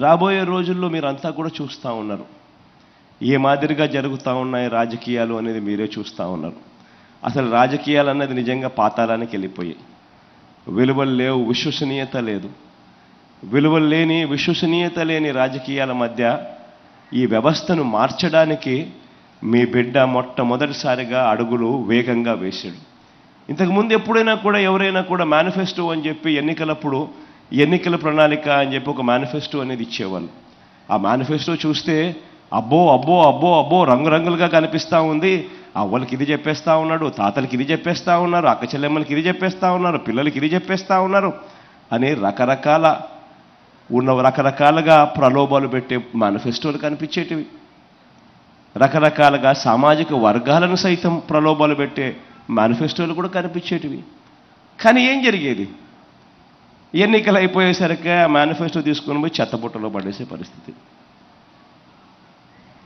రాబోయే రోజుల్లో మీరంతా కూడా చూస్తూ ఉన్నారు. ఏ మాదిరిగా జరుగుతూ ఉన్నాయి రాజకీయాలు అనేది మీరే చూస్తూ ఉన్నారు. అసలు రాజకీయాలు అన్నది నిజంగా పాతాళానికి వెళ్ళిపోయాయి. విలువలు లేవు, విశ్వసనీయత లేదు. విలువలు లేని, విశ్వసనీయత లేని రాజకీయాల మధ్య ఈ వ్యవస్థను మార్చడానికి మీ బిడ్డ మొట్టమొదటిసారిగా అడుగులు వేగంగా వేశాడు. ఇంతకుముందు ఎప్పుడైనా కూడా ఎవరైనా కూడా మేనిఫెస్టో అని చెప్పి ఎన్నికలప్పుడు ఎన్నికల ప్రణాళిక అని చెప్పి ఒక మేనిఫెస్టో అనేది ఇచ్చేవాళ్ళు. ఆ మేనిఫెస్టో చూస్తే అబ్బో అబ్బో అబ్బో అబ్బో రంగురంగులుగా కనిపిస్తూ ఉంది. అవ్వలకి ఇది చెప్పేస్తూ ఉన్నాడు, తాతలకి ఇది చెప్పేస్తూ ఉన్నారు, అక్క చెల్లెమ్మలకి ఇది చెప్పేస్తూ ఉన్నారు, పిల్లలకి ఇది చెప్పేస్తూ ఉన్నారు అని రకరకాలుగా ప్రలోభాలు పెట్టే మేనిఫెస్టోలు కనిపించేటివి. రకరకాలుగా సామాజిక వర్గాలను సైతం ప్రలోభాలు పెట్టే మేనిఫెస్టోలు కూడా కనిపించేటివి. కానీ ఏం జరిగేది? ఎన్నికలు అయిపోయేసరికి ఆ మేనిఫెస్టో తీసుకొని పోయి చెత్తబుట్టలో పడేసే పరిస్థితి.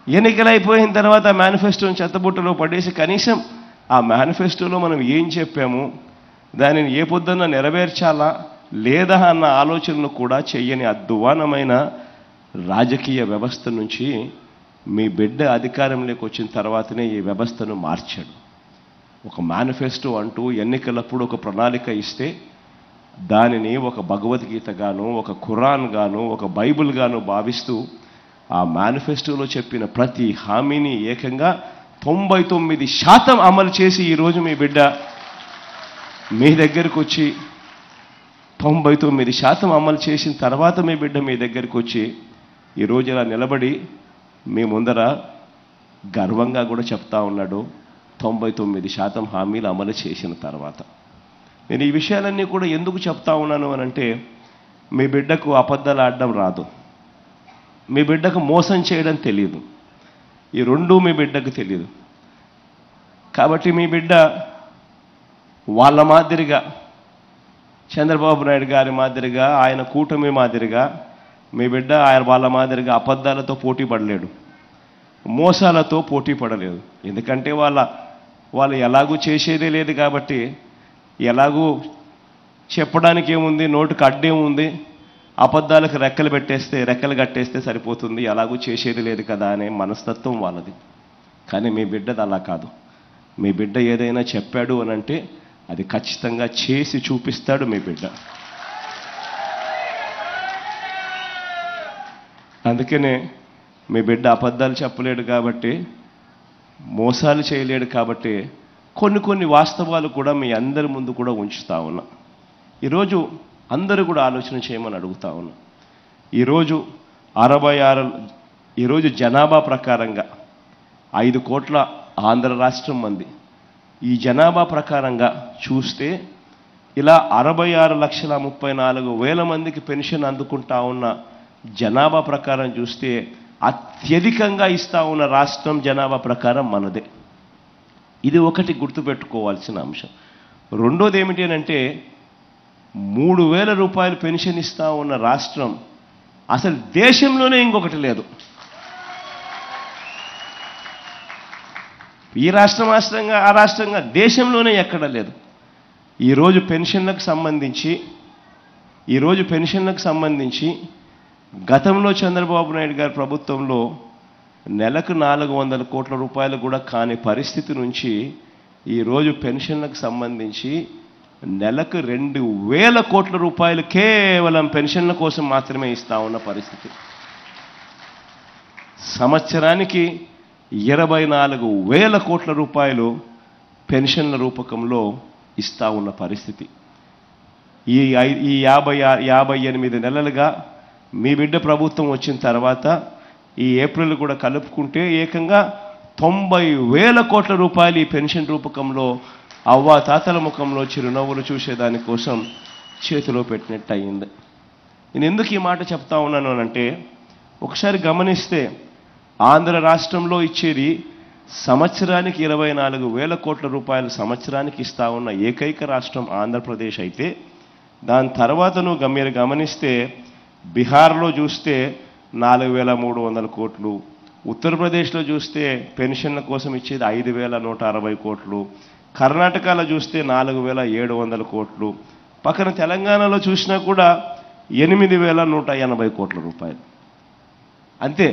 ఎన్నికలు అయిపోయిన తర్వాత ఆ మేనిఫెస్టోని చెత్తబుట్టలో పడేసి కనీసం ఆ మేనిఫెస్టోలో మనం ఏం చెప్పాము, దానిని ఏ పొద్దున్న నెరవేర్చాలా లేదా అన్న ఆలోచనలు కూడా చెయ్యని అధ్వానమైన రాజకీయ వ్యవస్థ నుంచి మీ బిడ్డ అధికారంలోకి వచ్చిన తర్వాతనే ఈ వ్యవస్థను మార్చాడు. ఒక మేనిఫెస్టో అంటూ ఎన్నికలప్పుడు ఒక ప్రణాళిక ఇస్తే దానిని ఒక భగవద్గీత గాను, ఒక ఖురాన్ గాను, ఒక బైబిల్ గాను భావిస్తూ ఆ మేనిఫెస్టోలో చెప్పిన ప్రతి హామీని ఏకంగా 99% అమలు చేసి ఈరోజు మీ బిడ్డ మీ దగ్గరకు వచ్చి 99% అమలు చేసిన తర్వాత మీ బిడ్డ మీ దగ్గరికి వచ్చి ఈరోజు ఇలా నిలబడి మీ ముందర గర్వంగా కూడా చెప్తా ఉన్నాడు 99% హామీలు అమలు చేసిన తర్వాత. నేను ఈ విషయాలన్నీ కూడా ఎందుకు చెప్తా ఉన్నాను అనంటే, మీ బిడ్డకు అబద్ధాలు ఆడడం రాదు, మీ బిడ్డకు మోసం చేయడం తెలియదు. ఈ రెండూ మీ బిడ్డకు తెలియదు. కాబట్టి మీ బిడ్డ వాళ్ళ మాదిరిగా, చంద్రబాబు నాయుడు గారి మాదిరిగా, ఆయన కూటమి మాదిరిగా మీ బిడ్డ వాళ్ళ మాదిరిగా అబద్ధాలతో పోటీ పడలేడు, మోసాలతో పోటీ పడలేదు. ఎందుకంటే వాళ్ళు ఎలాగూ చేసేదే లేదు కాబట్టి, ఎలాగూ చెప్పడానికి ఏముంది, నోటికి అడ్డేముంది, అబద్ధాలకు రెక్కలు కట్టేస్తే సరిపోతుంది, ఎలాగూ చేసేది లేదు కదా అనే మనస్తత్వం వాళ్ళది. కానీ మీ బిడ్డది అలా కాదు. మీ బిడ్డ ఏదైనా చెప్పాడు అనంటే అది ఖచ్చితంగా చేసి చూపిస్తాడు మీ బిడ్డ. అందుకనే మీ బిడ్డ అబద్ధాలు చెప్పలేడు కాబట్టి, మోసాలు చేయలేడు కాబట్టి కొన్ని వాస్తవాలు కూడా మీ అందరి ముందు కూడా ఉంచుతా ఉన్నా. ఈరోజు అందరూ కూడా ఆలోచన చేయమని అడుగుతా ఉన్నా. ఈరోజు జనాభా ప్రకారంగా 5 కోట్ల ఆంధ్ర రాష్ట్రం మంది. ఈ జనాభా ప్రకారంగా చూస్తే ఇలా 66,34,000 మందికి పెన్షన్ అందుకుంటా ఉన్న జనాభా ప్రకారం చూస్తే అత్యధికంగా ఇస్తా ఉన్న రాష్ట్రం జనాభా ప్రకారం మనదే. ఇది ఒకటి గుర్తుపెట్టుకోవాల్సిన అంశం. రెండోది ఏమిటి అంటే, 3,000 రూపాయలు పెన్షన్ ఇస్తా ఉన్న రాష్ట్రం అసలు దేశంలోనే ఇంకొకటి లేదు. ఈ రాష్ట్రం ఆ రాష్ట్రంగా దేశంలోనే ఎక్కడ లేదు. ఈరోజు పెన్షన్లకు సంబంధించి గతంలో చంద్రబాబు నాయుడు గారి ప్రభుత్వంలో నెలకు 400 కోట్ల రూపాయలు కూడా కాని పరిస్థితి నుంచి ఈరోజు పెన్షన్లకు సంబంధించి నెలకు 2,000 కోట్ల రూపాయలు కేవలం పెన్షన్ల కోసం మాత్రమే ఇస్తా ఉన్న పరిస్థితి. సంవత్సరానికి 24,000 కోట్ల రూపాయలు పెన్షన్ల రూపకంలో ఇస్తా ఉన్న పరిస్థితి. ఈ 58 నెలలుగా మీ బిడ్డ ప్రభుత్వం వచ్చిన తర్వాత ఈ ఏప్రిల్ కూడా కలుపుకుంటే ఏకంగా 90,000 కోట్ల రూపాయలు ఈ పెన్షన్ రూపకంలో అవ్వాతాతల ముఖంలో చిరునవ్వులు చూసేదానికోసం చేతిలో పెట్టినట్టు అయింది. నేను ఎందుకు ఈ మాట చెప్తా ఉన్నాను అంటే, ఒకసారి గమనిస్తే ఆంధ్ర రాష్ట్రంలో ఇచ్చేది సంవత్సరానికి 24,000 కోట్ల రూపాయలు సంవత్సరానికి ఇస్తా ఉన్న ఏకైక రాష్ట్రం ఆంధ్రప్రదేశ్ అయితే, దాని తర్వాతను మీరు గమనిస్తే బీహార్లో చూస్తే 4,300 కోట్లు, ఉత్తరప్రదేశ్లో చూస్తే పెన్షన్ల కోసం ఇచ్చేది 5,160 కోట్లు, కర్ణాటకలో చూస్తే 4,700 కోట్లు, పక్కన తెలంగాణలో చూసినా కూడా 8,180 కోట్ల రూపాయలు. అంతే.